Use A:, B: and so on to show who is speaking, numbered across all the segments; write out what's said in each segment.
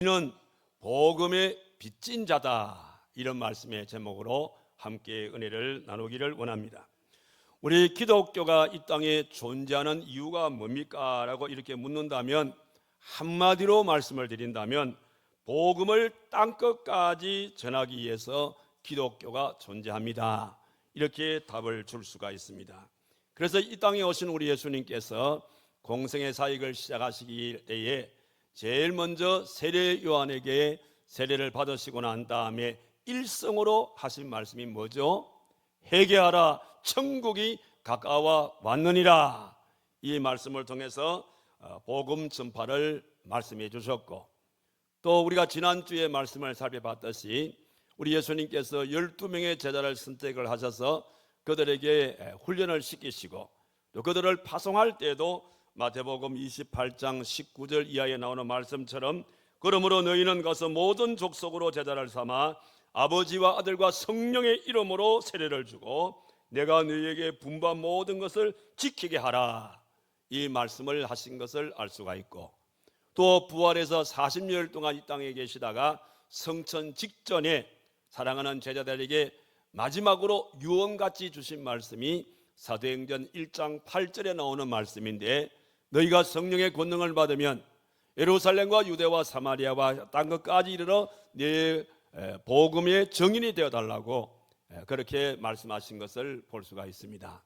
A: 우리는 복음의 빚진 자다, 이런 말씀의 제목으로 함께 은혜를 나누기를 원합니다. 우리 기독교가 이 땅에 존재하는 이유가 뭡니까? 라고 이렇게 묻는다면, 한마디로 말씀을 드린다면 복음을 땅끝까지 전하기 위해서 기독교가 존재합니다, 이렇게 답을 줄 수가 있습니다. 그래서 이 땅에 오신 우리 예수님께서 공생의 사역을 시작하시기 때에 제일 먼저 세례 요한에게 세례를 받으시고 난 다음에 일성으로 하신 말씀이 뭐죠? 회개하라, 천국이 가까워 왔느니라. 이 말씀을 통해서 복음 전파를 말씀해 주셨고, 또 우리가 지난주에 말씀을 살펴봤듯이 우리 예수님께서 12명의 제자를 선택을 하셔서 그들에게 훈련을 시키시고, 또 그들을 파송할 때도 마태복음 28장 19절 이하에 나오는 말씀처럼, 그러므로 너희는 가서 모든 족속으로 제자를 삼아 아버지와 아들과 성령의 이름으로 세례를 주고 내가 너희에게 분부한 모든 것을 지키게 하라, 이 말씀을 하신 것을 알 수가 있고, 또 부활해서 40년 동안 이 땅에 계시다가 성천 직전에 사랑하는 제자들에게 마지막으로 유언같이 주신 말씀이 사도행전 1장 8절에 나오는 말씀인데, 너희가 성령의 권능을 받으면 예루살렘과 유대와 사마리아와 땅끝까지 이르러 네 복음의 증인이 되어달라고 그렇게 말씀하신 것을 볼 수가 있습니다.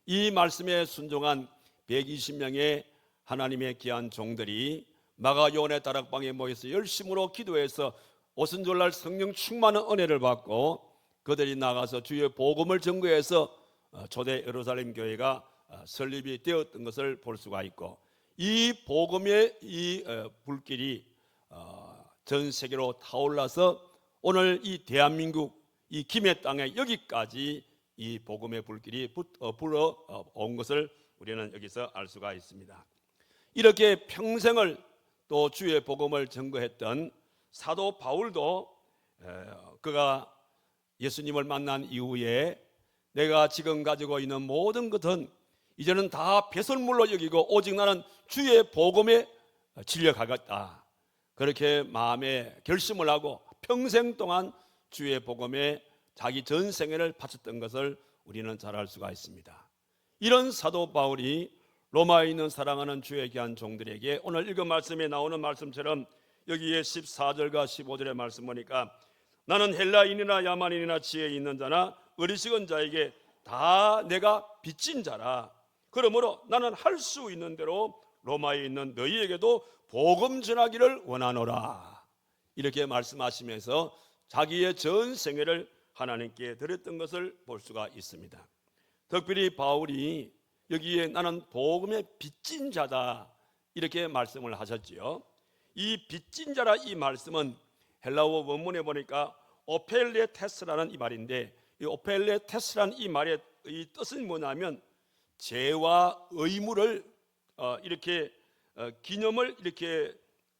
A: 이 말씀에 순종한 120명의 하나님의 귀한 종들이 마가 요한의 다락방에 모여서 열심으로 기도해서 오순절날 성령 충만한 은혜를 받고, 그들이 나가서 주의 복음을 전거해서 초대 예루살렘 교회가 설립이 되었던 것을 볼 수가 있고, 이 복음의 이 불길이 전 세계로 타올라서 오늘 이 대한민국 이 김해 땅에 여기까지 이 복음의 불길이 불어온 것을 우리는 여기서 알 수가 있습니다. 이렇게 평생을 또 주의 복음을 전거했던 사도 바울도 그가 예수님을 만난 이후에 내가 지금 가지고 있는 모든 것은 이제는 다 배설물로 여기고 오직 나는 주의 복음에 진력하겠다, 그렇게 마음에 결심을 하고 평생 동안 주의 복음에 자기 전생애를 바쳤던 것을 우리는 잘 알 수가 있습니다. 이런 사도 바울이 로마에 있는 사랑하는 주의 귀한 종들에게 오늘 읽은 말씀에 나오는 말씀처럼 여기에 14절과 15절의 말씀 보니까, 나는 헬라인이나 야만인이나 지혜 있는 자나 어리석은 자에게 다 내가 빚진 자라. 그러므로 나는 할 수 있는 대로 로마에 있는 너희에게도 복음 전하기를 원하노라, 이렇게 말씀하시면서 자기의 전 생애를 하나님께 드렸던 것을 볼 수가 있습니다. 특별히 바울이 여기에 나는 복음의 빚진 자다, 이렇게 말씀을 하셨지요. 이 빚진 자라, 이 말씀은 헬라어 원문에 보니까 오펠레테스라는 이 말인데, 이 오펠레테스라는 이 말의 이 뜻은 뭐냐면 죄와 의무를 이렇게 기념을 이렇게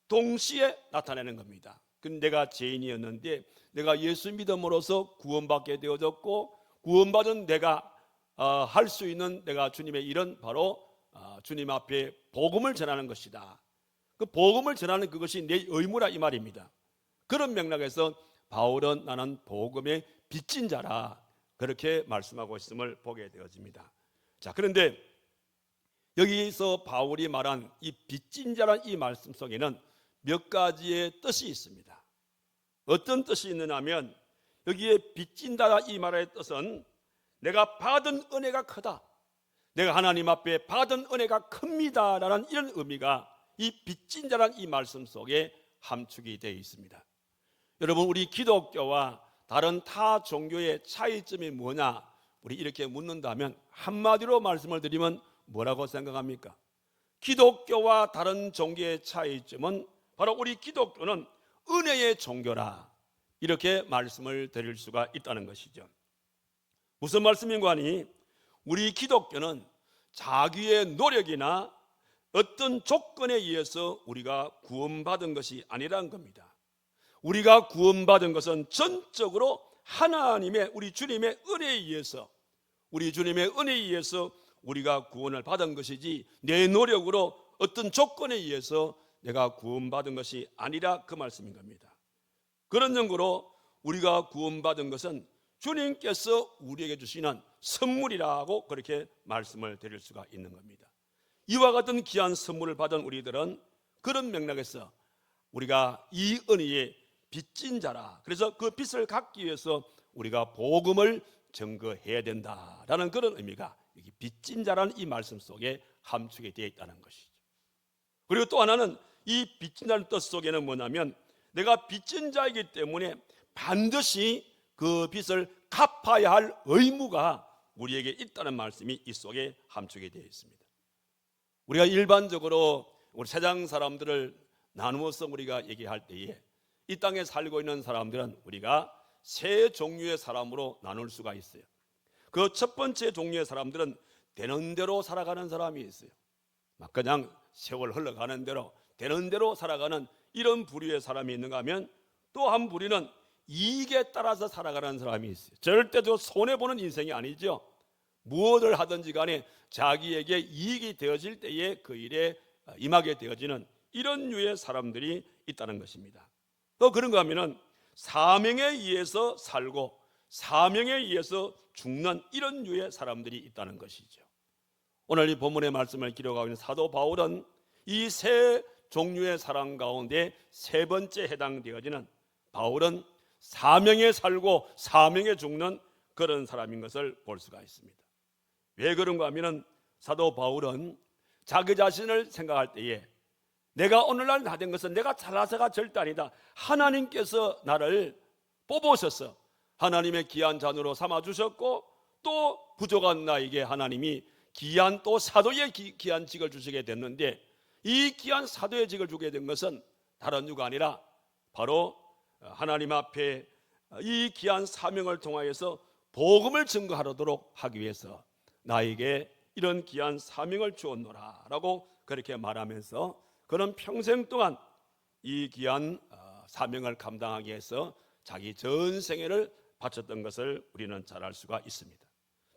A: 동시에 나타내는 겁니다. 내가 죄인이었는데 내가 예수 믿음으로써 구원받게 되어졌고, 구원받은 내가 할 수 있는 내가 주님의 일은 바로 주님 앞에 복음을 전하는 것이다. 그 복음을 전하는 그것이 내 의무라, 이 말입니다. 그런 맥락에서 바울은 나는 복음의 빚진 자라, 그렇게 말씀하고 있음을 보게 되어집니다. 자, 그런데 여기서 바울이 말한 이 빚진 자란 이 말씀 속에는 몇 가지의 뜻이 있습니다. 어떤 뜻이 있느냐면, 여기에 빚진다 이 말의 뜻은 내가 받은 은혜가 크다, 내가 하나님 앞에 받은 은혜가 큽니다라는 이런 의미가 이 빚진 자란 이 말씀 속에 함축이 되어 있습니다. 여러분, 우리 기독교와 다른 타 종교의 차이점이 뭐냐, 우리 이렇게 묻는다면 한마디로 말씀을 드리면 뭐라고 생각합니까? 기독교와 다른 종교의 차이점은 바로 우리 기독교는 은혜의 종교라, 이렇게 말씀을 드릴 수가 있다는 것이죠. 무슨 말씀인가 하니, 우리 기독교는 자기의 노력이나 어떤 조건에 의해서 우리가 구원받은 것이 아니라는 겁니다. 우리가 구원받은 것은 전적으로 하나님의, 우리 주님의 은혜에 의해서, 우리 주님의 은혜에 의해서 우리가 구원을 받은 것이지, 내 노력으로 어떤 조건에 의해서 내가 구원받은 것이 아니라 그 말씀인 겁니다. 그런 연구로 우리가 구원받은 것은 주님께서 우리에게 주시는 선물이라고 그렇게 말씀을 드릴 수가 있는 겁니다. 이와 같은 귀한 선물을 받은 우리들은 그런 맥락에서 우리가 이 은혜의 빚진 자라, 그래서 그 빚을 갚기 위해서 우리가 복음을 증거해야 된다라는 그런 의미가 여기 빚진 자라는 이 말씀 속에 함축이 되어 있다는 것이죠. 그리고 또 하나는 이 빚진 자는 뜻 속에는 뭐냐면 내가 빚진 자이기 때문에 반드시 그 빚을 갚아야 할 의무가 우리에게 있다는 말씀이 이 속에 함축이 되어 있습니다. 우리가 일반적으로 우리 세상 사람들을 나누어서 우리가 얘기할 때에 이 땅에 살고 있는 사람들은 우리가 세 종류의 사람으로 나눌 수가 있어요. 그 첫 번째 종류의 사람들은 되는 대로 살아가는 사람이 있어요. 막 그냥 세월 흘러가는 대로 되는 대로 살아가는 이런 부류의 사람이 있는가 하면, 또 한 부류는 이익에 따라서 살아가는 사람이 있어요. 절대로 손해보는 인생이 아니죠. 무엇을 하든지 간에 자기에게 이익이 되어질 때에 그 일에 임하게 되어지는 이런 류의 사람들이 있다는 것입니다. 또 그런가 하면은 사명에 의해서 살고 사명에 의해서 죽는 이런 류의 사람들이 있다는 것이죠. 오늘 이 본문의 말씀을 기록하고 있는 사도 바울은 이 세 종류의 사람 가운데 세 번째 해당되어지는, 바울은 사명에 살고 사명에 죽는 그런 사람인 것을 볼 수가 있습니다. 왜 그런가 하면 사도 바울은 자기 자신을 생각할 때에 내가 오늘날 다 된 것은 내가 잘나서가 절대 아니다. 하나님께서 나를 뽑으셔서 하나님의 귀한 자녀로 삼아주셨고, 또 부족한 나에게 하나님이 귀한 또 사도의 귀한 직을 주시게 됐는데, 이 귀한 사도의 직을 주게 된 것은 다른 이유가 아니라 바로 하나님 앞에 이 귀한 사명을 통하여서 복음을 증거하도록 하기 위해서 나에게 이런 귀한 사명을 주었노라 라고 그렇게 말하면서 그는 평생 동안 이 귀한 사명을 감당하기 위해서 자기 전생애를 바쳤던 것을 우리는 잘 알 수가 있습니다.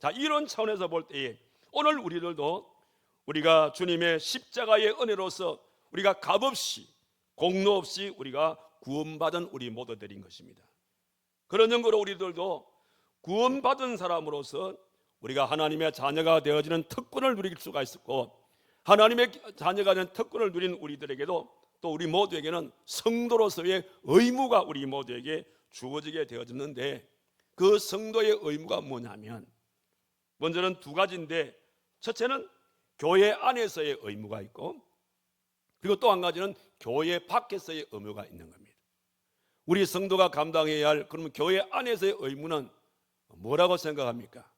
A: 자, 이런 차원에서 볼 때에 오늘 우리들도 우리가 주님의 십자가의 은혜로서 우리가 값없이 공로 없이 우리가 구원받은 우리 모두들인 것입니다. 그런 연구로 우리들도 구원받은 사람으로서 우리가 하나님의 자녀가 되어지는 특권을 누릴 수가 있었고, 하나님의 자녀가 된 특권을 누린 우리들에게도 또 우리 모두에게는 성도로서의 의무가 우리 모두에게 주어지게 되어졌는데, 그 성도의 의무가 뭐냐면 먼저는 두 가지인데, 첫째는 교회 안에서의 의무가 있고, 그리고 또 한 가지는 교회 밖에서의 의무가 있는 겁니다. 우리 성도가 감당해야 할, 그러면 교회 안에서의 의무는 뭐라고 생각합니까?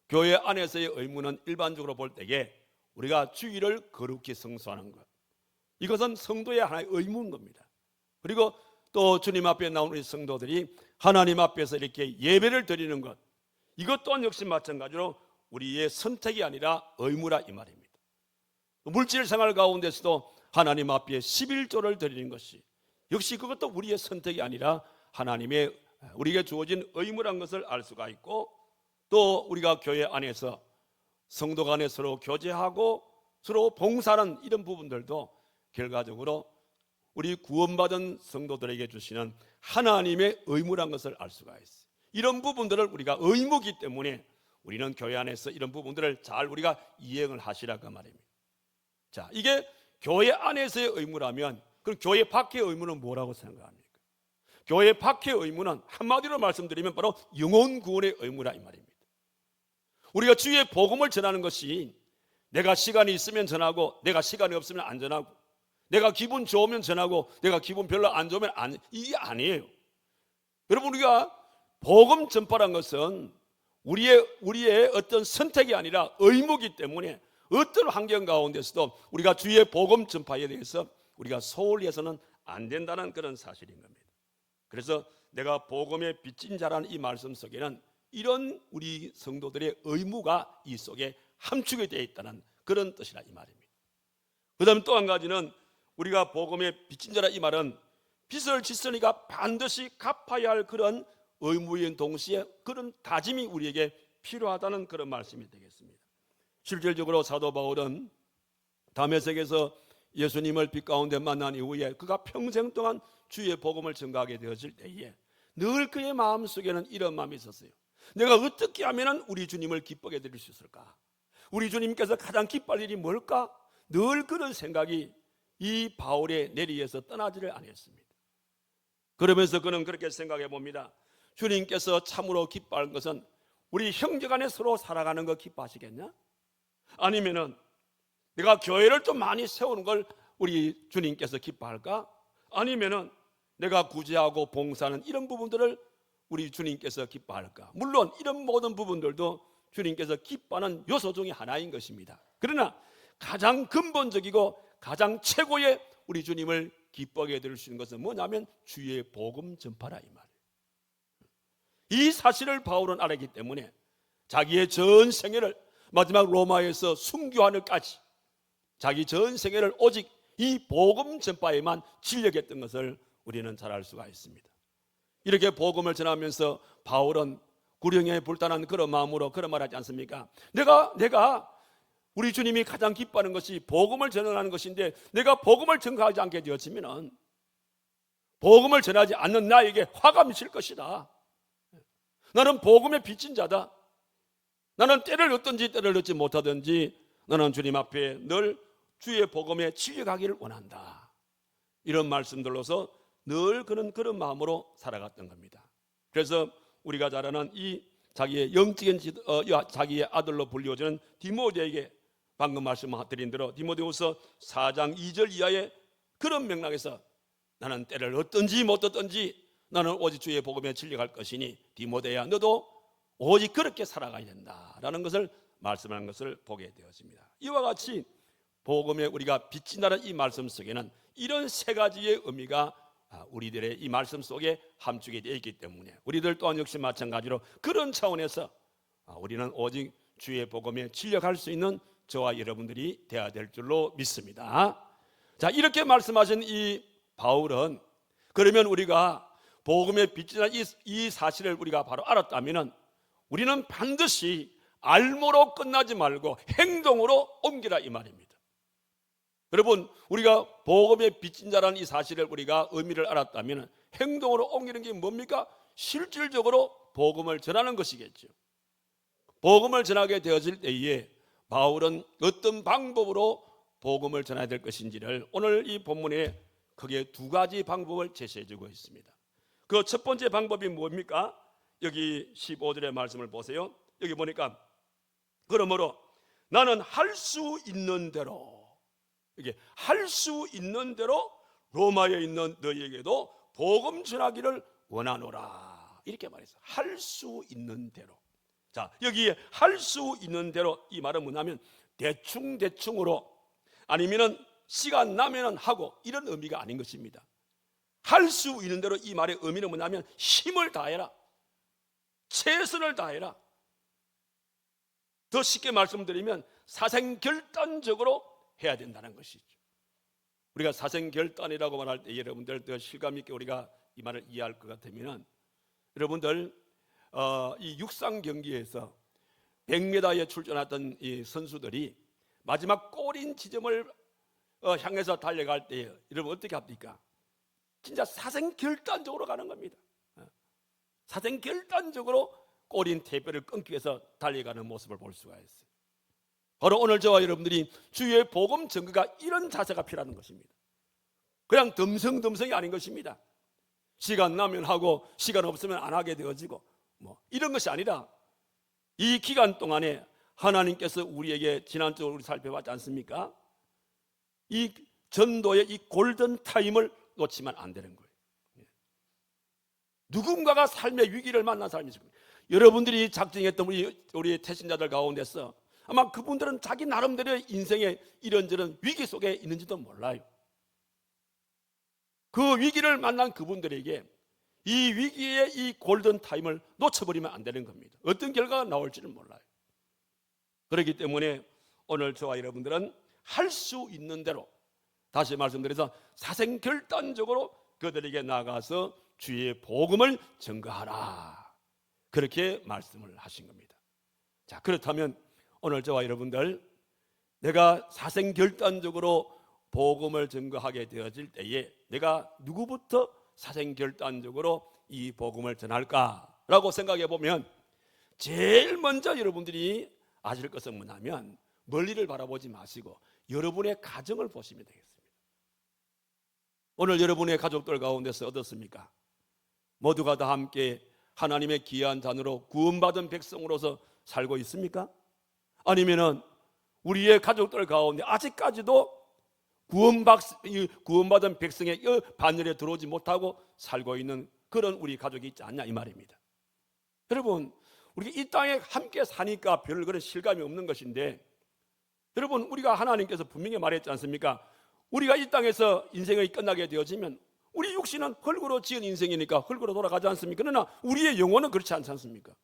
A: 교회 안에서의 의무는 일반적으로 볼 때에 우리가 주일을 거룩히 성수하는 것, 이것은 성도의 하나의 의무인 겁니다. 그리고 또 주님 앞에 나온 우리 성도들이 하나님 앞에서 이렇게 예배를 드리는 것, 이것 또한 역시 마찬가지로 우리의 선택이 아니라 의무라 이 말입니다. 물질 생활 가운데서도 하나님 앞에 11조를 드리는 것이 역시 그것도 우리의 선택이 아니라 하나님의 우리에게 주어진 의무란 것을 알 수가 있고, 또 우리가 교회 안에서 성도 간에 서로 교제하고 서로 봉사하는 이런 부분들도 결과적으로 우리 구원받은 성도들에게 주시는 하나님의 의무란 것을 알 수가 있어요. 이런 부분들을 우리가 의무이기 때문에 우리는 교회 안에서 이런 부분들을 잘 우리가 이행을 하시라고 말입니다. 자, 이게 교회 안에서의 의무라면 그럼 교회 밖의 의무는 뭐라고 생각합니까? 교회 밖의 의무는 한마디로 말씀드리면 바로 영혼 구원의 의무라 이 말입니다. 우리가 주의 복음을 전하는 것이 내가 시간이 있으면 전하고 내가 시간이 없으면 안 전하고, 내가 기분 좋으면 전하고 내가 기분 별로 안 좋으면 안, 이게 아니에요. 여러분, 우리가 복음 전파란 것은 우리의 어떤 선택이 아니라 의무이기 때문에 어떤 환경 가운데서도 우리가 주의 복음 전파에 대해서 우리가 소홀히 해서는 안 된다는 그런 사실인 겁니다. 그래서 내가 복음의 빚진 자라는 이 말씀 속에는 이런 우리 성도들의 의무가 이 속에 함축이 되어 있다는 그런 뜻이라 이 말입니다. 그 다음에 또 한 가지는 우리가 복음의 빚진 자라 이 말은 빚을 짓으니까 반드시 갚아야 할 그런 의무인 동시에 그런 다짐이 우리에게 필요하다는 그런 말씀이 되겠습니다. 실질적으로 사도 바울은 다메섹에서 예수님을 빛 가운데 만난 이후에 그가 평생 동안 주의 복음을 전가하게 되어질 때에 늘 그의 마음속에는 이런 마음이 있었어요. 내가 어떻게 하면 우리 주님을 기쁘게 드릴 수 있을까? 우리 주님께서 가장 기뻐할 일이 뭘까? 늘 그런 생각이 이 바울의 내리에서 떠나지를 않았습니다. 그러면서 그는 그렇게 생각해 봅니다. 주님께서 참으로 기뻐하는 것은 우리 형제간에 서로 살아가는 거 기뻐하시겠냐? 아니면은 내가 교회를 좀 많이 세우는 걸 우리 주님께서 기뻐할까? 아니면은 내가 구제하고 봉사하는 이런 부분들을 우리 주님께서 기뻐할까? 물론 이런 모든 부분들도 주님께서 기뻐하는 요소 중에 하나인 것입니다. 그러나 가장 근본적이고 가장 최고의 우리 주님을 기뻐하게 해드릴 수 있는 것은 뭐냐면 주의 복음 전파라 이 말이에요. 이 사실을 바울은 알았기 때문에 자기의 전 생애를 마지막 로마에서 순교하늘까지 자기 전 생애를 오직 이 복음 전파에만 진력했던 것을 우리는 잘 알 수가 있습니다. 이렇게 복음을 전하면서 바울은 구령에 불타는 그런 마음으로 그런 말 하지 않습니까? 내가 우리 주님이 가장 기뻐하는 것이 복음을 전하는 것인데 내가 복음을 전가하지 않게 되었으면 복음을 전하지 않는 나에게 화가 미칠 것이다. 나는 복음의 빚진 자다. 나는 때를 얻든지 때를 얻지 못하든지 나는 주님 앞에 늘 주의 복음에 진력하기를 원한다. 이런 말씀들로서 늘 그는 그런 마음으로 살아갔던 겁니다. 그래서 우리가 잘 아는 이 자기의 영적인 자기의 아들로 불리워지는 디모데에게 방금 말씀드린 대로 디모데후서 4장 2절 이하의 그런 맥락에서 나는 때를 얻든지 못 얻든지 나는 오직 주의 복음에 진력할 것이니 디모데야 너도 오직 그렇게 살아가야 된다라는 것을 말씀하는 것을 보게 되었습니다. 이와 같이 복음에 우리가 빛이나는 이 말씀 속에는 이런 세 가지의 의미가 우리들의 이 말씀 속에 함축이 되어 있기 때문에 우리들 또한 역시 마찬가지로 그런 차원에서 우리는 오직 주의 복음에 진력할 수 있는 저와 여러분들이 되어야 될 줄로 믿습니다. 자, 이렇게 말씀하신 이 바울은 그러면 우리가 복음의 빛이나 이 사실을 우리가 바로 알았다면 우리는 반드시 알므로 끝나지 말고 행동으로 옮기라 이 말입니다. 여러분, 우리가 복음의 빚진 자라는 이 사실을 우리가 의미를 알았다면 행동으로 옮기는 게 뭡니까? 실질적으로 복음을 전하는 것이겠죠. 복음을 전하게 되어질 때에 바울은 어떤 방법으로 복음을 전해야 될 것인지를 오늘 이 본문에 크게 두 가지 방법을 제시해 주고 있습니다. 그 첫 번째 방법이 뭡니까? 여기 15절의 말씀을 보세요. 여기 보니까 그러므로 나는 할 수 있는 대로, 이게 할 수 있는 대로 로마에 있는 너희에게도 복음 전하기를 원하노라 이렇게 말했어요. 할 수 있는 대로. 자, 여기에 할 수 있는 대로 이 말은 뭐냐면 대충으로 아니면은 시간 나면은 하고 이런 의미가 아닌 것입니다. 할 수 있는 대로 이 말의 의미는 뭐냐면 힘을 다해라, 최선을 다해라. 더 쉽게 말씀드리면 사생결단적으로 해야 된다는 것이죠. 우리가 사생결단이라고 말할 때 여러분들 더 실감 있게 우리가 이 말을 이해할 것 같으면 여러분들 이 육상 경기에서 100m에 출전했던 이 선수들이 마지막 골인 지점을 향해서 달려갈 때 여러분 어떻게 합니까? 진짜 사생결단적으로 가는 겁니다. 사생결단적으로 골인 대뼈를 끊기 위해서 달려가는 모습을 볼 수가 있어요. 바로 오늘 저와 여러분들이 주의 복음 전가가 이런 자세가 필요한 것입니다. 그냥 덤성덤성이 아닌 것입니다. 시간 나면 하고 시간 없으면 안 하게 되어지고 이런 것이 아니라 이 기간 동안에 하나님께서 우리에게 지난주에 우리 살펴봤지 않습니까? 이 전도의 이 골든 타임을 놓치면 안 되는 거예요. 누군가가 삶의 위기를 만난 사람이 있을 겁니다. 여러분들이 작정했던 우리 태신자들 가운데서 아마 그분들은 자기 나름대로의 인생의 이런저런 위기 속에 있는지도 몰라요. 그 위기를 만난 그분들에게 이 위기의 이 골든 타임을 놓쳐버리면 안 되는 겁니다. 어떤 결과가 나올지는 몰라요. 그렇기 때문에 오늘 저와 여러분들은 할 수 있는 대로, 다시 말씀드려서 사생결단적으로 그들에게 나가서 주의 복음을 전가하라, 그렇게 말씀을 하신 겁니다. 자, 그렇다면 오늘 저와 여러분들 내가 사생결단적으로 복음을 증거하게 되어질 때에 내가 누구부터 사생결단적으로 이 복음을 전할까라고 생각해 보면 제일 먼저 여러분들이 아실 것은 뭐냐면 멀리를 바라보지 마시고 여러분의 가정을 보시면 되겠습니다. 오늘 여러분의 가족들 가운데서 어떻습니까? 모두가 다 함께 하나님의 귀한 자녀로 구원받은 백성으로서 살고 있습니까? 아니면은 우리의 가족들 가운데 아직까지도 구원받은 백성의 반열에 들어오지 못하고 살고 있는 그런 우리 가족이 있지 않냐 이 말입니다. 여러분, 우리가 이 땅에 함께 사니까 별 그런 실감이 없는 것인데, 여러분, 우리가 하나님께서 분명히 말했지 않습니까? 우리가 이 땅에서 인생이 끝나게 되어지면 우리 육신은 흙으로 지은 인생이니까 흙으로 돌아가지 않습니까? 그러나 우리의 영혼은 그렇지 않지 않습니까?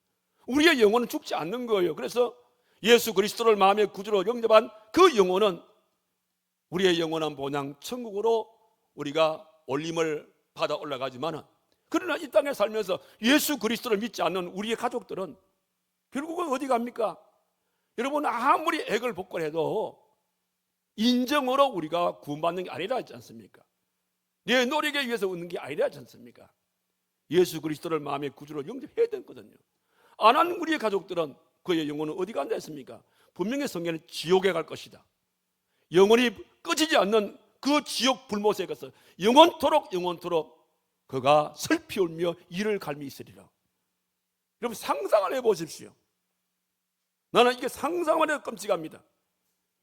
A: 우리의 영혼은 죽지 않는 거예요. 그래서 예수 그리스도를 마음의 구주로 영접한 그 영혼은 우리의 영원한 본향 천국으로 우리가 올림을 받아 올라가지만은, 그러나 이 땅에 살면서 예수 그리스도를 믿지 않는 우리의 가족들은 결국은 어디 갑니까? 여러분, 아무리 액을 복걸해도 인정으로 우리가 구원받는 게 아니라 하지 않습니까? 내 노력에 의해서 얻는 게 아니라 하지 않습니까? 예수 그리스도를 마음의 구주로 영접해야 되거든요. 안 한 우리의 가족들은 그의 영혼은 어디 간다 했습니까? 분명히 성경에는 지옥에 갈 것이다. 영원히 꺼지지 않는 그 지옥 불못에 가서 영원토록 그가 슬피 울며 이를 갈미 있으리라. 여러분, 상상을 해보십시오. 나는 이게 상상만 해도 끔찍합니다.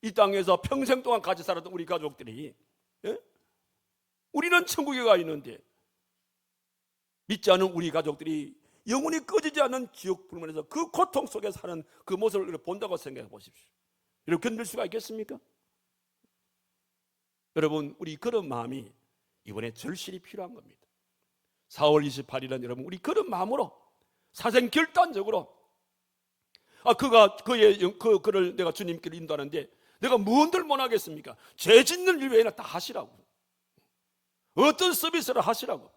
A: 이 땅에서 평생 동안 같이 살았던 우리 가족들이, 우리는 천국에 가 있는데 믿지 않은 우리 가족들이 영원히 꺼지지 않는 지옥 불문에서 그 고통 속에 사는 그 모습을 본다고 생각해 보십시오. 이렇게 견딜 수가 있겠습니까? 여러분, 우리 그런 마음이 이번에 절실히 필요한 겁니다. 4월 28일은 여러분, 우리 그런 마음으로 사생결단적으로 그를 내가 주님께로 인도하는데 내가 무언들 못하겠습니까? 죄 짓는 일 외에는 다 하시라고. 어떤 서비스를 하시라고.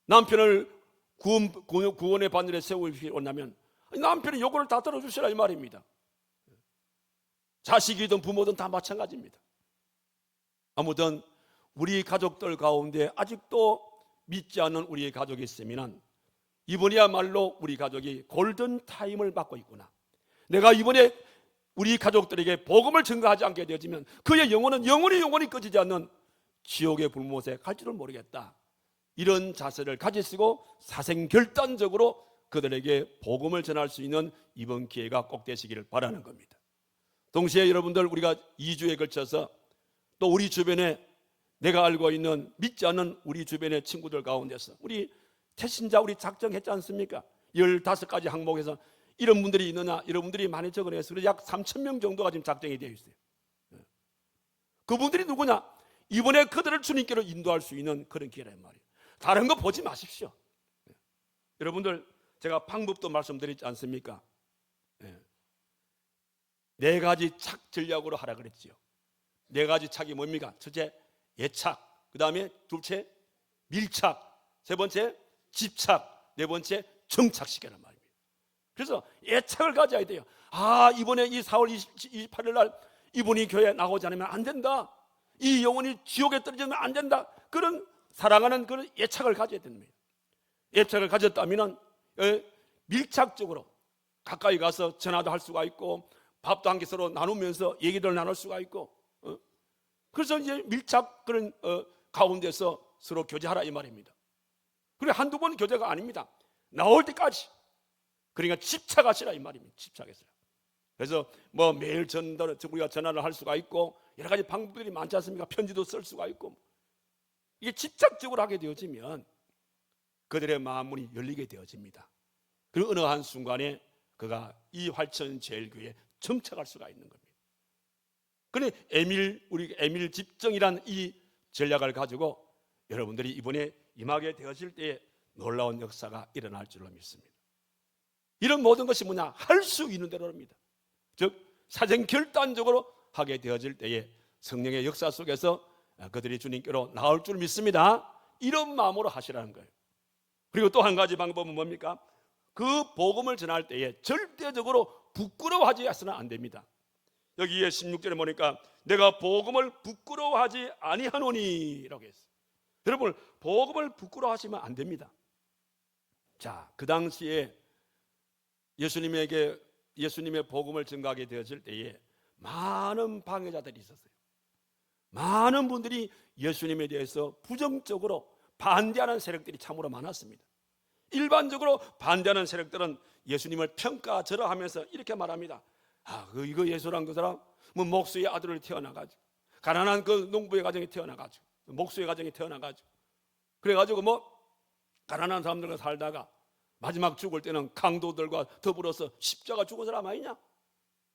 A: 남편을 구원의 바늘에 세우려면 남편의 요구를 다 들어주시라 이 말입니다. 자식이든 부모든 다 마찬가지입니다. 아무튼 우리 가족들 가운데 아직도 믿지 않는 우리의 가족이 있으면 이번이야말로 우리 가족이 골든 타임을 받고 있구나. 내가 이번에 우리 가족들에게 복음을 증거하지 않게 되어지면 그의 영혼은 영원히 꺼지지 않는 지옥의 불못에 갈지를 모르겠다. 이런 자세를 가지시고 사생결단적으로 그들에게 복음을 전할 수 있는 이번 기회가 꼭 되시기를 바라는 겁니다. 동시에 여러분들, 우리가 2주에 걸쳐서 또 우리 주변에 내가 알고 있는 믿지 않는 우리 주변의 친구들 가운데서 우리 태신자 우리 작정했지 않습니까? 15가지 항목에서 이런 분들이 있느냐, 여러분들이 많이 적어내서 그래서 약 3,000명 정도가 지금 작정이 되어 있어요. 그분들이 누구냐? 이번에 그들을 주님께로 인도할 수 있는 그런 기회란 말이에요. 다른 거 보지 마십시오. 여러분들, 제가 방법도 말씀드리지 않습니까? 4가지 착 전략으로 하라 그랬지요. 4가지 착이 뭡니까? 첫째, 예착. 그 다음에 둘째, 밀착. 세 번째, 집착. 네 번째, 정착시키란 말입니다. 그래서 예착을 가져야 돼요. 이번에 이 4월 28일 날 이분이 교회에 나오지 않으면 안 된다. 이 영혼이 지옥에 떨어지면 안 된다. 그런 사랑하는 그런 예착을 가져야 됩니다. 예착을 가졌다면 밀착적으로 가까이 가서 전화도 할 수가 있고 밥도 한 개 서로 나누면서 얘기를 나눌 수가 있고, 그래서 이제 밀착 그런 가운데서 서로 교제하라 이 말입니다. 그리고 한두 번 교제가 아닙니다. 나올 때까지. 그러니까 집착하시라 이 말입니다. 집착했어요. 그래서 뭐 매일 우리가 전화를 할 수가 있고 여러 가지 방법들이 많지 않습니까? 편지도 쓸 수가 있고. 이게 집착적으로 하게 되어지면 그들의 마음문이 열리게 되어집니다. 그리고 어느 한순간에 그가 이 활천제일교회에 정착할 수가 있는 겁니다. 그런데 우리 에밀 집정이란 이 전략을 가지고 여러분들이 이번에 임하게 되어질 때에 놀라운 역사가 일어날 줄로 믿습니다. 이런 모든 것이 뭐냐? 할 수 있는 대로입니다. 즉 사생결단적으로 하게 되어질 때에 성령의 역사 속에서 그들이 주님께로 나올 줄 믿습니다. 이런 마음으로 하시라는 거예요. 그리고 또 한 가지 방법은 뭡니까? 그 복음을 전할 때에 절대적으로 부끄러워하지 해서는 안 됩니다. 여기에 16절에 보니까 내가 복음을 부끄러워하지 아니하노니라고 했어요. 여러분, 복음을 부끄러워하시면 안 됩니다. 자, 그 당시에 예수님의 복음을 전가하게 되었을 때에 많은 방해자들이 있었어요. 많은 분들이 예수님에 대해서 부정적으로 반대하는 세력들이 참으로 많았습니다. 일반적으로 반대하는 세력들은 예수님을 평가절하하면서 이렇게 말합니다. 이거 예수란 그 사람 뭐 목수의 아들을 태어나가지고 가난한 그 농부의 가정에 태어나가지고 목수의 가정에 태어나가지고 그래가지고 뭐 가난한 사람들과 살다가 마지막 죽을 때는 강도들과 더불어서 십자가 죽은 사람 아니냐?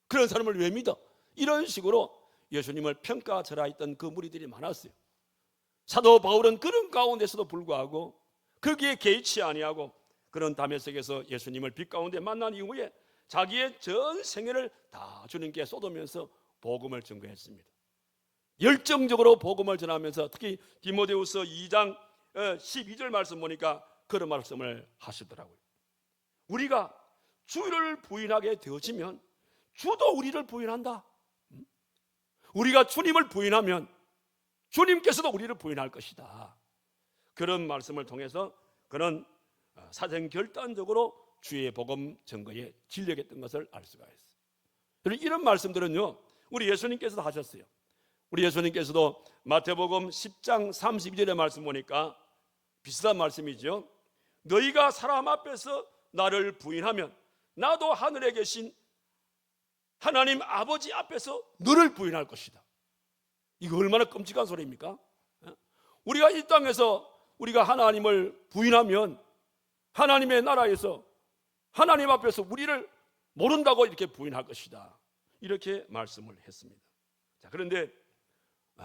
A: 그런 사람을 왜 믿어? 이런 식으로 예수님을 평가절하했던 그 무리들이 많았어요. 사도 바울은 그런 가운데서도 불구하고 거기에 개의치 아니하고 그런 다메섹에서 예수님을 빛 가운데 만난 이후에 자기의 전 생애를 다 주님께 쏟으면서 복음을 전거했습니다. 열정적으로 복음을 전하면서 특히 디모데후서 2장 12절 말씀 보니까 그런 말씀을 하시더라고요. 우리가 주를 부인하게 되어지면 주도 우리를 부인한다. 우리가 주님을 부인하면 주님께서도 우리를 부인할 것이다. 그런 말씀을 통해서 그는 사전 결단적으로 주의 복음 전거에 진력했던 것을 알 수가 있어요. 이런 말씀들은요, 우리 예수님께서도 하셨어요. 우리 예수님께서도 마태복음 10장 32절의 말씀 보니까 비슷한 말씀이죠. 너희가 사람 앞에서 나를 부인하면 나도 하늘에 계신 하나님 아버지 앞에서 너를 부인할 것이다. 이거 얼마나 끔찍한 소리입니까? 우리가 이 땅에서 우리가 하나님을 부인하면 하나님의 나라에서 하나님 앞에서 우리를 모른다고 이렇게 부인할 것이다. 이렇게 말씀을 했습니다. 자, 그런데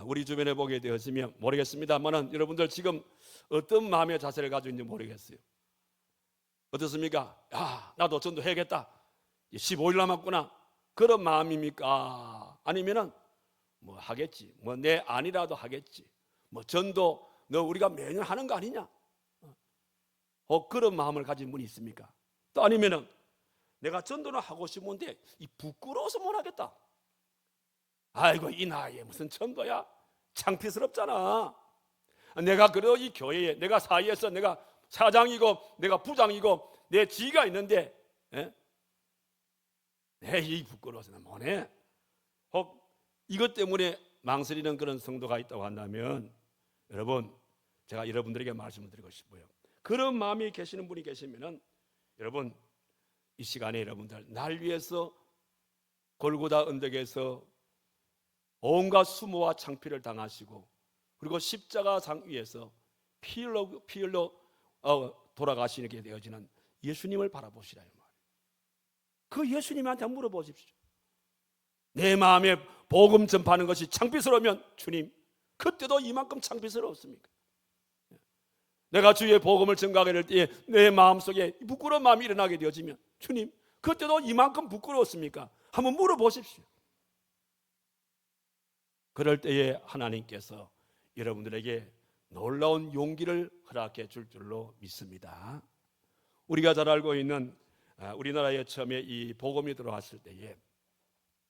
A: 우리 주변에 보게 되었으면 모르겠습니다만 여러분들 지금 어떤 마음의 자세를 가지고 있는지 모르겠어요. 어떻습니까? 나도 전도해야겠다. 15일 남았구나. 그런 마음입니까? 아니면은 뭐 하겠지. 뭐 내 아니라도 하겠지. 뭐 전도 너 우리가 매년 하는 거 아니냐? 그런 마음을 가진 분이 있습니까? 또 아니면은 내가 전도는 하고 싶은데 이 부끄러워서 못 하겠다. 아이고 이 나이에 무슨 전도야? 창피스럽잖아. 내가 그래도 이 교회에 내가 사이에서 내가 사장이고 내가 부장이고 내 지위가 있는데 내 이 부끄러워서는 못해. 혹 이것 때문에 망설이는 그런 성도가 있다고 한다면 여러분, 제가 여러분들에게 말씀을 드리고 싶어요. 그런 마음이 계시는 분이 계시면은 여러분, 이 시간에 여러분들 날 위해서 골고다 언덕에서 온갖 수모와 창피를 당하시고 그리고 십자가상 위에서 피 흘러 돌아가시게 되어지는 예수님을 바라보시라 이 말이에요. 그 예수님한테 물어보십시오. 내 마음에 복음 전파하는 것이 창피스러우면 주님, 그때도 이만큼 창피스러웠습니까? 내가 주의 복음을 전가하게 될 때에 내 마음속에 부끄러운 마음이 일어나게 되어지면 주님, 그때도 이만큼 부끄러웠습니까? 한번 물어보십시오. 그럴 때에 하나님께서 여러분들에게 놀라운 용기를 허락해 줄 줄로 믿습니다. 우리가 잘 알고 있는 우리나라에 처음에 이 복음이 들어왔을 때에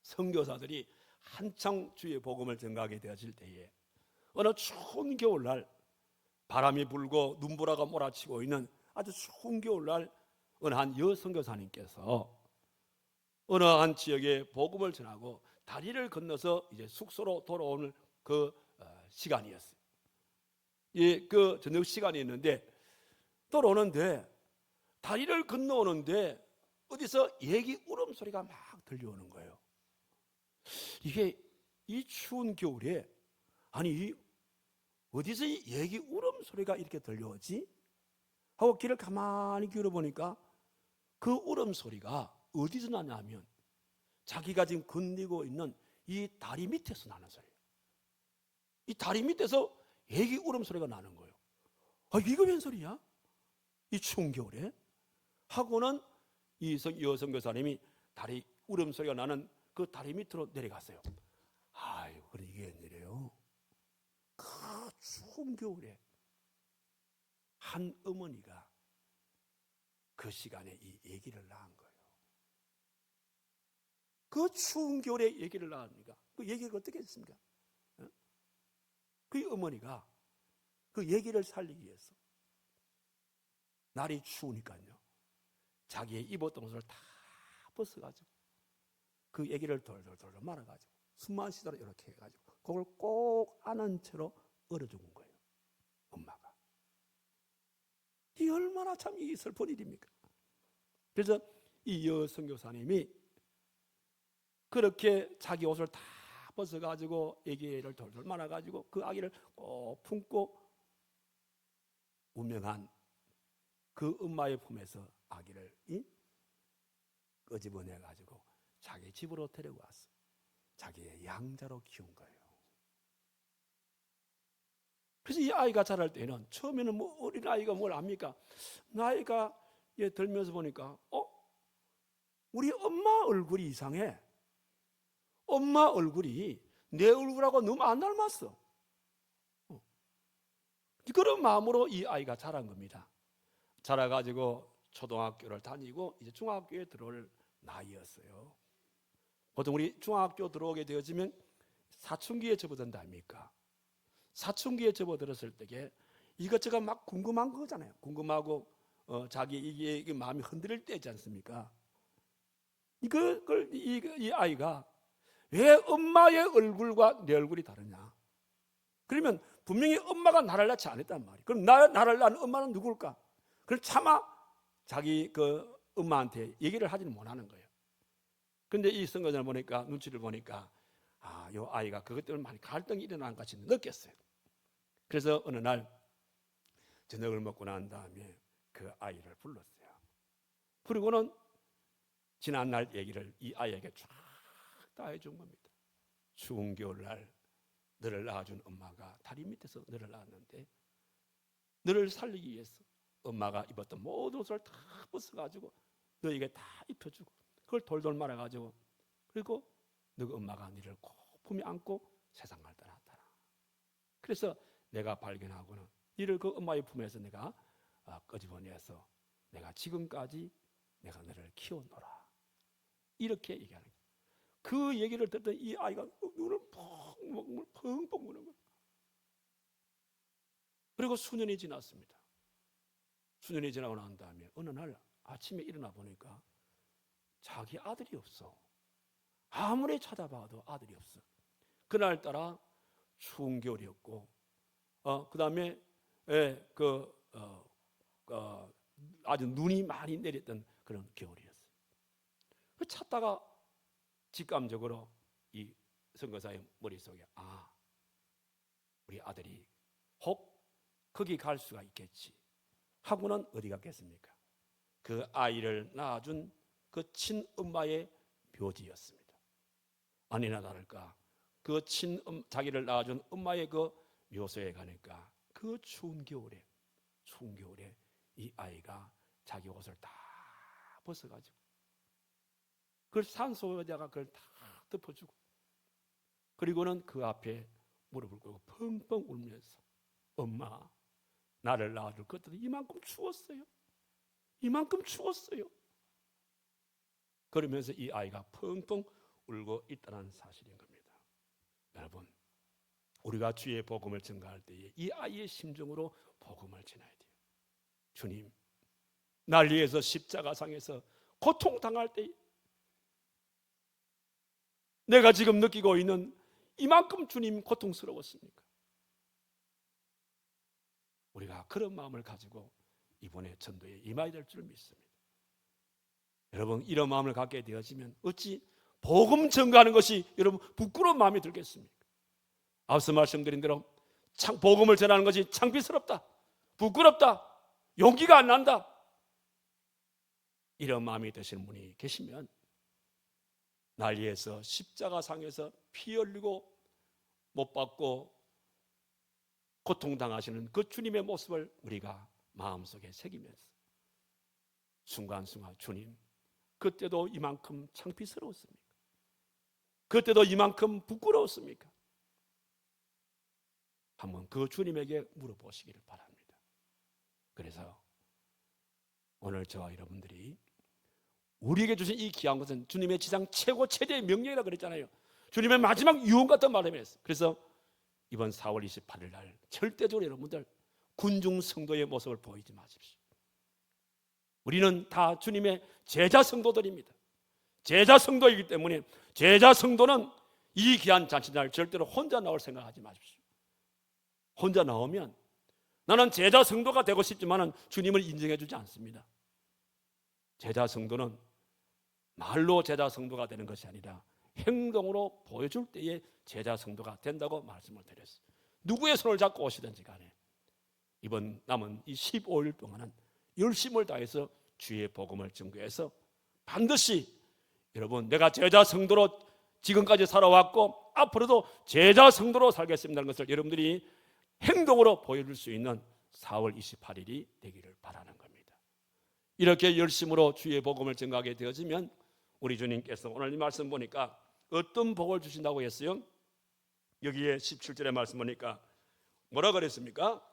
A: 선교사들이 한창 주의 복음을 전가하게 되었을 때에 어느 추운 겨울날 바람이 불고 눈보라가 몰아치고 있는 아주 추운 겨울날 어느 한 여선교사님께서 어느 한 지역에 복음을 전하고 다리를 건너서 이제 숙소로 돌아오는 그 시간이었어요. 그 저녁 시간이었는데 돌아오는데 다리를 건너오는데 어디서 얘기 울음소리가 막 들려오는 거예요. 이게 이 추운 겨울에 아니 어디서 이 얘기 울음소리가 이렇게 들려오지? 하고 귀를 가만히 기울여 보니까 그 울음소리가 어디서 나냐면 자기가 지금 건너고 있는 이 다리 밑에서 나는 소리예요. 이 다리 밑에서 얘기 울음소리가 나는 거예요. 이거 웬 소리야? 이 추운 겨울에? 하고는 이 여선교사님이 다리 울음소리가 나는 그 다리 밑으로 내려갔어요. 아유, 그래 이게 웬일이에요? 그 추운 겨울에 한 어머니가 그 시간에 이 얘기를 낳은 거예요. 그 추운 겨울에 얘기를 낳습니까? 그 얘기가 어떻게 했습니까? 그 어머니가 그 얘기를 살리기 위해서 날이 추우니까요, 자기의 입었던 옷을 다 벗어가지고 그 얘기를 돌돌돌 말아가지고 숨만 쉬도록 이렇게 해가지고 그걸 꼭 안은 채로 얼어 죽은 거예요, 엄마가. 이 얼마나 참 이 슬픈 일입니까? 그래서 이 여선교사님이 그렇게 자기 옷을 다 벗어가지고 아기를 돌돌 말아가지고 그 아기를 꼭 품고 운명한 그 엄마의 품에서 아기를 끄집어내가지고 자기 집으로 데리고 왔어. 자기의 양자로 키운 거예요. 그래서 이 아이가 자랄 때는 처음에는 뭐 어린 아이가 뭘 압니까? 나이가 들면서 보니까 우리 엄마 얼굴이 이상해. 엄마 얼굴이 내 얼굴하고 너무 안 닮았어. 그런 마음으로 이 아이가 자란 겁니다. 자라가지고 초등학교를 다니고 이제 중학교에 들어올 나이였어요. 보통 우리 중학교 들어오게 되어지면 사춘기에 접어든다 아닙니까? 사춘기에 접어들었을 때에 이것저것 막 궁금한 거잖아요. 궁금하고 자기 이게 마음이 흔들릴 때지 않습니까? 이 아이가 왜 엄마의 얼굴과 내 얼굴이 다르냐? 그러면 분명히 엄마가 나를 낳지 않았단 말이에요. 그럼 나를 낳은 엄마는 누굴까? 그걸 차마 자기 그 엄마한테 얘기를 하지는 못하는 거예요. 근데 이 선거전을 보니까, 눈치를 보니까 이 아이가 그것 때문에 많이 갈등이 일어나는 것 같이 느꼈어요. 그래서 어느 날 저녁을 먹고 난 다음에 그 아이를 불렀어요. 그리고는 지난날 얘기를 이 아이에게 쫙 다 해준 겁니다. 추운 겨울날 너를 낳아준 엄마가 다리 밑에서 너를 낳았는데 너를 살리기 위해서 엄마가 입었던 모든 옷을 다 벗어가지고 너에게 다 입혀주고 그걸 돌돌 말아가지고 그리고 너가 엄마가 너를 꼭 품에 안고 세상을 떠났더라. 그래서 내가 발견하고는 너를 그 엄마의 품에서 내가 끄집어내서 내가 지금까지 내가 너를 키워노라. 이렇게 얘기하는 거예요. 그 얘기를 듣던 이 아이가 눈을 펑펑 무는 거예요. 그리고 수년이 지났습니다. 수년이 지나고 난 다음에 어느 날 아침에 일어나 보니까 자기 아들이 없어. 아무리 찾아봐도 아들이 없어. 그날따라 추운 겨울이었고, 그 다음에 아주 눈이 많이 내렸던 그런 겨울이었어요. 찾다가 직감적으로 이 선거사의 머릿속에 우리 아들이 혹 거기 갈 수가 있겠지 하고는 어디 갔겠습니까? 그 아이를 낳아준 그 친엄마의 묘지였습니다. 아니나 다를까 그 자기를 낳아준 엄마의 그 묘소에 가니까 그 추운 겨울에 이 아이가 자기 옷을 다 벗어가지고 그걸 산소에다가 그걸 다 덮어주고 그리고는 그 앞에 무릎을 꿇고 펑펑 울면서 엄마 나를 낳아줄 것들은 이만큼 추웠어요. 이만큼 추웠어요. 그러면서 이 아이가 펑펑 울고 있다는 사실인 겁니다. 여러분, 우리가 주의 복음을 전가할 때에 이 아이의 심정으로 복음을 전해야 돼요. 주님, 날 위해서 십자가상에서 고통당할 때 내가 지금 느끼고 있는 이만큼 주님 고통스러웠습니까? 우리가 그런 마음을 가지고 이번에 전도에 임해야 될 줄 믿습니다. 여러분, 이런 마음을 갖게 되어지면 어찌 복음 전가하는 것이 여러분 부끄러운 마음이 들겠습니까? 앞서 말씀드린 대로 복음을 전하는 것이 창피스럽다, 부끄럽다, 용기가 안 난다, 이런 마음이 드시는 분이 계시면 날 위해서 십자가상에서 피 흘리고 못 받고 고통당하시는 그 주님의 모습을 우리가 마음속에 새기면서 순간순간 주님, 그때도 이만큼 창피스러웠습니까? 그때도 이만큼 부끄러웠습니까? 한번 그 주님에게 물어보시기를 바랍니다. 그래서 오늘 저와 여러분들이 우리에게 주신 이 귀한 것은 주님의 지상 최고 최대의 명령이라 그랬잖아요. 주님의 마지막 유언 같은 말을 했어요. 그래서 이번 4월 28일 날 절대적으로 여러분들 군중 성도의 모습을 보이지 마십시오. 우리는 다 주님의 제자 성도들입니다. 제자 성도이기 때문에 제자 성도는 이 귀한 잔치날 절대로 혼자 나올 생각하지 마십시오. 혼자 나오면 나는 제자 성도가 되고 싶지만 주님을 인정해 주지 않습니다. 제자 성도는 말로 제자 성도가 되는 것이 아니라 행동으로 보여줄 때에 제자 성도가 된다고 말씀을 드렸어요. 누구의 손을 잡고 오시든지 간에 이번 남은 이 15일 동안은 열심을 다해서 주의 복음을 증거해서 반드시 여러분, 내가 제자 성도로 지금까지 살아왔고 앞으로도 제자 성도로 살겠습니다는 것을 여러분들이 행동으로 보여줄 수 있는 4월 28일이 되기를 바라는 겁니다. 이렇게 열심으로 주의 복음을 증거하게 되어지면 우리 주님께서 오늘 이 말씀 보니까 어떤 복을 주신다고 했어요? 여기에 17절의 말씀 보니까 뭐라 그랬습니까?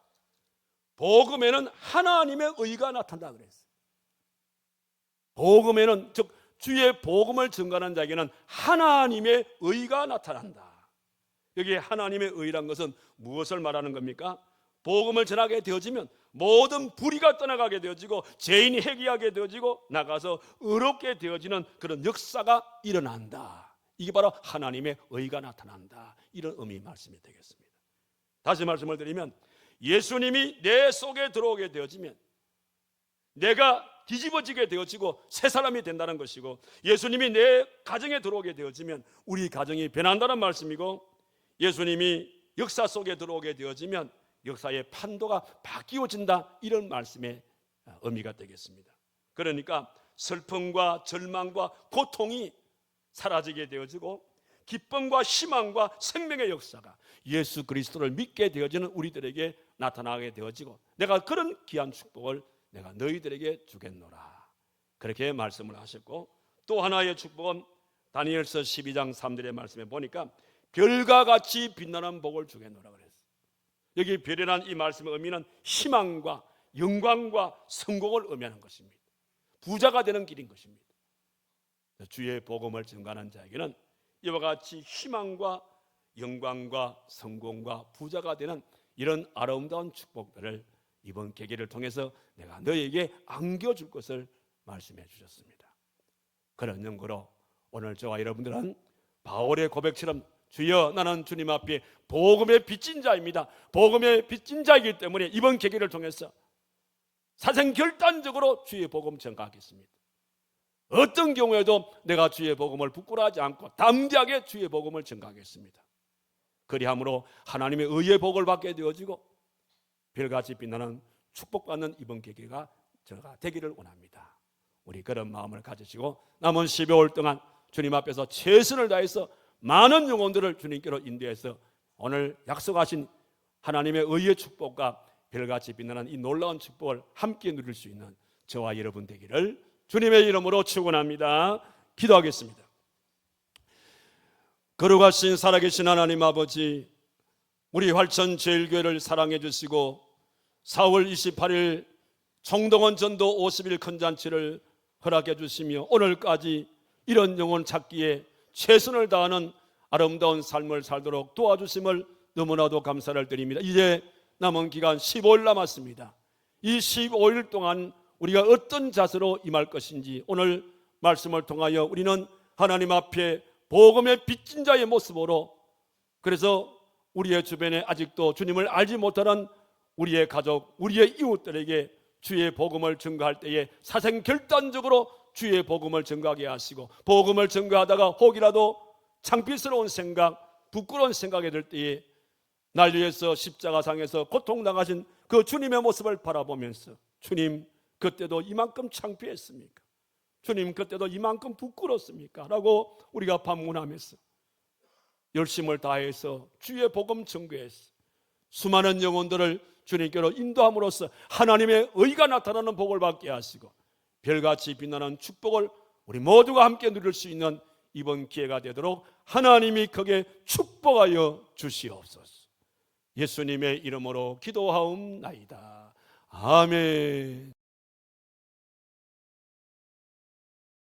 A: 복음에는 하나님의 의가 나타난다 그랬어요. 복음에는 즉 주의 복음을 증거하는 자에게는 하나님의 의가 나타난다. 여기에 하나님의 의란 것은 무엇을 말하는 겁니까? 복음을 전하게 되어지면 모든 불의가 떠나가게 되어지고 죄인이 회개하게 되어지고 나가서 의롭게 되어지는 그런 역사가 일어난다. 이게 바로 하나님의 의가 나타난다. 이런 의미 말씀이 되겠습니다. 다시 말씀을 드리면 예수님이 내 속에 들어오게 되어지면 내가 뒤집어지게 되어지고 새 사람이 된다는 것이고, 예수님이 내 가정에 들어오게 되어지면 우리 가정이 변한다는 말씀이고, 예수님이 역사 속에 들어오게 되어지면 역사의 판도가 바뀌어진다, 이런 말씀의 의미가 되겠습니다. 그러니까 슬픔과 절망과 고통이 사라지게 되어지고 기쁨과 희망과 생명의 역사가 예수 그리스도를 믿게 되어지는 우리들에게 나타나게 되어지고, 내가 그런 귀한 축복을 내가 너희들에게 주겠노라, 그렇게 말씀을 하셨고, 또 하나의 축복은 다니엘서 12장 3절의 말씀에 보니까 별과 같이 빛나는 복을 주겠노라 그랬어요. 여기 별이라는 이 말씀의 의미는 희망과 영광과 성공을 의미하는 것입니다. 부자가 되는 길인 것입니다. 주의 복음을 증거하는 자에게는 이와 같이 희망과 영광과 성공과 부자가 되는 이런 아름다운 축복들을 이번 계기를 통해서 내가 너에게 안겨줄 것을 말씀해 주셨습니다. 그런 연고로 오늘 저와 여러분들은 바울의 고백처럼 주여 나는 주님 앞에 복음의 빚진 자입니다. 복음의 빚진 자이기 때문에 이번 계기를 통해서 사생결단적으로 주의 복음 전가하겠습니다. 어떤 경우에도 내가 주의 복음을 부끄러워하지 않고 담대하게 주의 복음을 전가하겠습니다. 그리함으로 하나님의 의의 복을 받게 되어지고 별같이 빛나는 축복받는 이번 계기가 저가 되기를 원합니다. 우리 그런 마음을 가지시고 남은 12월 동안 주님 앞에서 최선을 다해서 많은 영혼들을 주님께로 인도해서 오늘 약속하신 하나님의 의의 축복과 별같이 빛나는 이 놀라운 축복을 함께 누릴 수 있는 저와 여러분 되기를 주님의 이름으로 축원합니다. 기도하겠습니다. 거룩하신 살아계신 하나님 아버지, 우리 활천 제일교회를 사랑해 주시고 4월 28일 총동원 전도 50일 큰잔치를 허락해 주시며 오늘까지 이런 영혼 찾기에 최선을 다하는 아름다운 삶을 살도록 도와주심을 너무나도 감사를 드립니다. 이제 남은 기간 15일 남았습니다. 이 15일 동안 우리가 어떤 자세로 임할 것인지 오늘 말씀을 통하여 우리는 하나님 앞에 복음의 빚진 자의 모습으로, 그래서 우리의 주변에 아직도 주님을 알지 못하는 우리의 가족, 우리의 이웃들에게 주의 복음을 증거할 때에 사생결단적으로 주의 복음을 증거하게 하시고, 복음을 증거하다가 혹이라도 창피스러운 생각, 부끄러운 생각이 들 때에 날 위해서 십자가상에서 고통당하신 그 주님의 모습을 바라보면서 주님 그때도 이만큼 창피했습니까? 주님 그때도 이만큼 부끄럽습니까? 라고 우리가 반문하면서 열심을 다해서 주의 복음 증거해서 수많은 영혼들을 주님께로 인도함으로써 하나님의 의가 나타나는 복을 받게 하시고 별같이 빛나는 축복을 우리 모두가 함께 누릴 수 있는 이번 기회가 되도록 하나님이 크게 축복하여 주시옵소서. 예수님의 이름으로 기도하옵나이다. 아멘.